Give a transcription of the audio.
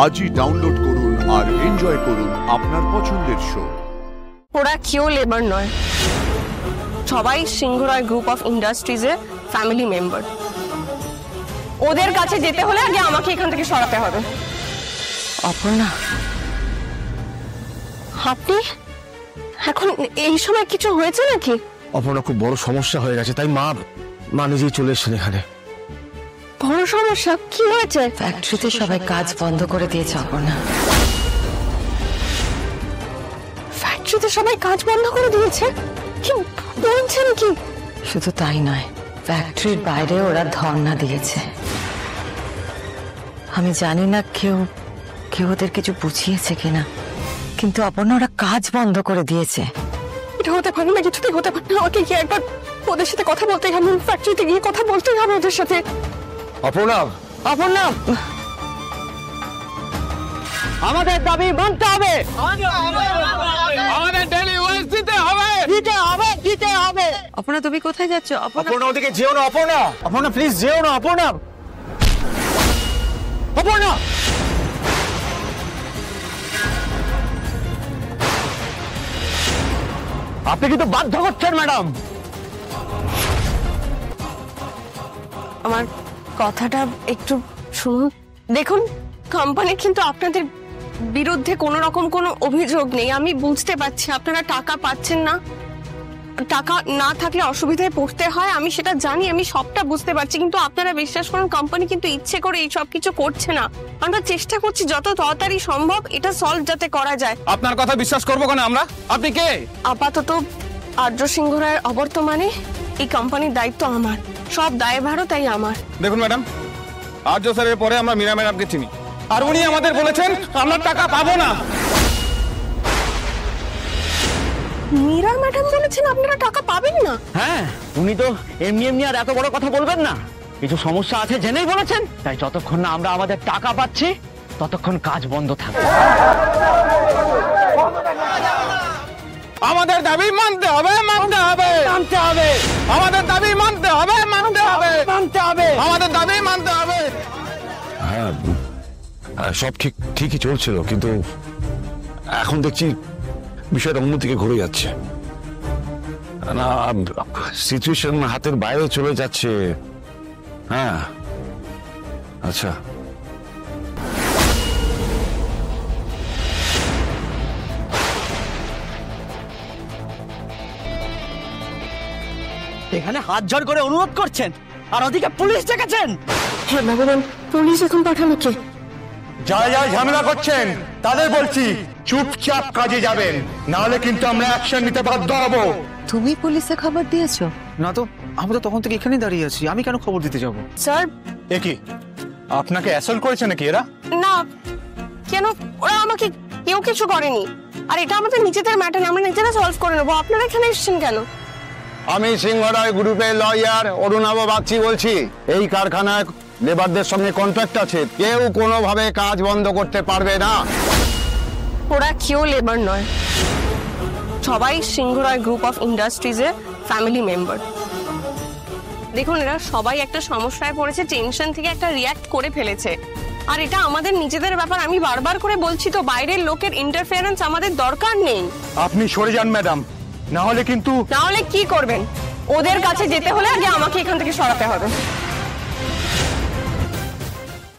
আজই ডাউনলোড করুন আর এনজয় করুন আপনার পছন্দের শো। ওরা কেউ লেবার নয়, সবাই সিংহরায় গ্রুপ অফ ইন্ডাস্ট্রিজের ফ্যামিলি মেম্বার। ওদের কাছে যেতে হলে আগে আমাকে এখান থেকে সরাতে হবে। অপর্ণা, আপনি এখন এই সময় কিছু হয়েছে নাকি? অপর্ণা, খুব বড় সমস্যা হয়ে গেছে, তাই মা নিজেই চলে এসেছেন এখানে। বড় সমস্যা? কি হয়েছে? ফ্যাক্টরিতে সবাই কাজ বন্ধ করে দিয়েছে অপর্ণা। ফ্যাক্টরিতে সবাই কাজ বন্ধ করে দিয়েছে? কি বলছেন কি? শুধু তাই নয়, ফ্যাক্টরির বাইরে ওরা ধর্ণা দিয়েছে। আমি জানি না কেউ ওদের কিছু বুঝিয়েছে কিনা, কিন্তু অপর্ণা ওরা কাজ বন্ধ করে দিয়েছে। এটা হতে পারে না, কিছুতেই হতে পারে না। আমাকে গিয়ে একবার ওদের সাথে কথা বলতে হবে, ফ্যাক্টরিতে গিয়ে কথা বলতেই হবে ওদের সাথে। অপর্ণা, অপর্ণা, আমাদের দাবি মানতে হবে, আমাদের ডেলি ওয়েজ দিতে হবে, দিতে হবে। অপর্ণা, তুমি কোথায় যাচ্ছ? অপর্ণা ওদিকে যেও না। অপর্ণা প্লিজ যেও না। অপর্ণা, আপনি কিন্তু বাধ্য করছেন ম্যাডাম। আমার কথাটা একটু শুনুন। দেখুন, কোম্পানির কিন্তু আপনাদের বিরুদ্ধে কোনো রকম কোনো অভিযোগ নেই। আমি বুঝতে পারছি আপনারা টাকা পাচ্ছেন না, টাকা না থাকলে অসুবিধায় পড়তে হয়, আমি সেটা জানি, আমি সবটা বুঝতে পারছি। কিন্তু আপনারা বিশ্বাস করুন, কোম্পানি কিন্তু ইচ্ছে করে এই সব কিছু করছে না। আমরা চেষ্টা করছি যত তাড়াতাড়ি সম্ভব এটা সলভ যাতে করা যায়। আপনার কথা বিশ্বাস করবো কেন আমরা? আপনি কে? আপাতত আর্য সিংহ রায়ের অবর্তমানে এই কোম্পানির দায়িত্ব আমার, সব দায়ভারও তাই আমার। দেখুন ম্যাডাম, আর্য স্যারের পরে আমরা মীরা ম্যাডামকে চিনি, আর উনি আমাদের বলেছেন আমরা টাকা পাবো না। মীরা ম্যাডাম বলেছেন আপনারা টাকা পাবেন না? হ্যাঁ, উনি তো এমনি আর এত বড় কথা বলবেন না, কিছু সমস্যা আছে জেনেই বলেছেন। তাই যতক্ষণ না আমরা আমাদের টাকা পাচ্ছি ততক্ষণ কাজ বন্ধ থাকবে। আমাদের দাবি মানতে হবে, মানতে হবে, মানতে হবে। আমাদের দাবি মানতে হবে, মানতে হবে, মানতে হবে। আমাদের দাবি মানতে হবে। হ্যাঁ, সব ঠিকই চলছিল, কিন্তু এখন দেখছি বিষয়টা অন্যদিকে ঘুরে যাচ্ছে না, সিচুয়েশন হাতের বাইরে চলে যাচ্ছে। হ্যাঁ, আচ্ছা, এখানে হাত জোড় করে অনুরোধ করছেন, আর ওদিকে পুলিশ ডেকেছেন। হ্যাঁ ভগবান, পুলিশ এখন পাঠানো কে? যারা ঝামেলা করছেন তাদের বলছি চুপচাপ কাজে যাবেন, নাহলে কিন্তু আমরা অ্যাকশন নিতে বাধ্য হব। তুমি পুলিশে খবর দিয়েছো? না তো, আমরা তো তখন থেকে এখানেই দাঁড়িয়ে আছি, আমি কেন খবর দিতে যাব? স্যার, এ কি আপনাকে অ্যাসল্ট করেছে নাকি এরা? না, কেন? ওরা আমাকে কেউ কিছু করেনি, আর এটা আমাদের নিজেদের ম্যাটার, আমরা নিজেরা সলভ করে নেবো। আপনারা এখানে এসেছেন কেন? আমি সিংহরায় গ্রুপের লয়ার অরুণাভ বাগচি বলছি। এই কারখানায় লেবারদের সঙ্গে কন্ট্রাক্ট আছে, কেউ কোনোভাবে কাজ বন্ধ করতে পারবে না। ওরা কেউ লেবার নয়, সবাই সিংহরায় গ্রুপ অফ ইন্ডাস্ট্রিজের ফ্যামিলি মেম্বার। দেখুন, এরা সবাই একটা সমস্যায় পড়েছে, টেনশন থেকে একটা রিয়্যাক্ট করে ফেলেছে, আর এটা আমাদের নিজেদের ব্যাপার। আমি বারবার করে বলছি তো, বাইরের লোকের ইন্টারফেয়ারেন্স আমাদের দরকার নেই। আপনি সরে যান ম্যাডাম, না হলে কিন্তু। না হলে কি করবেন? ওদের কাছে যেতে হলে আগে আমাকে এখান থেকে সরাতে হবে।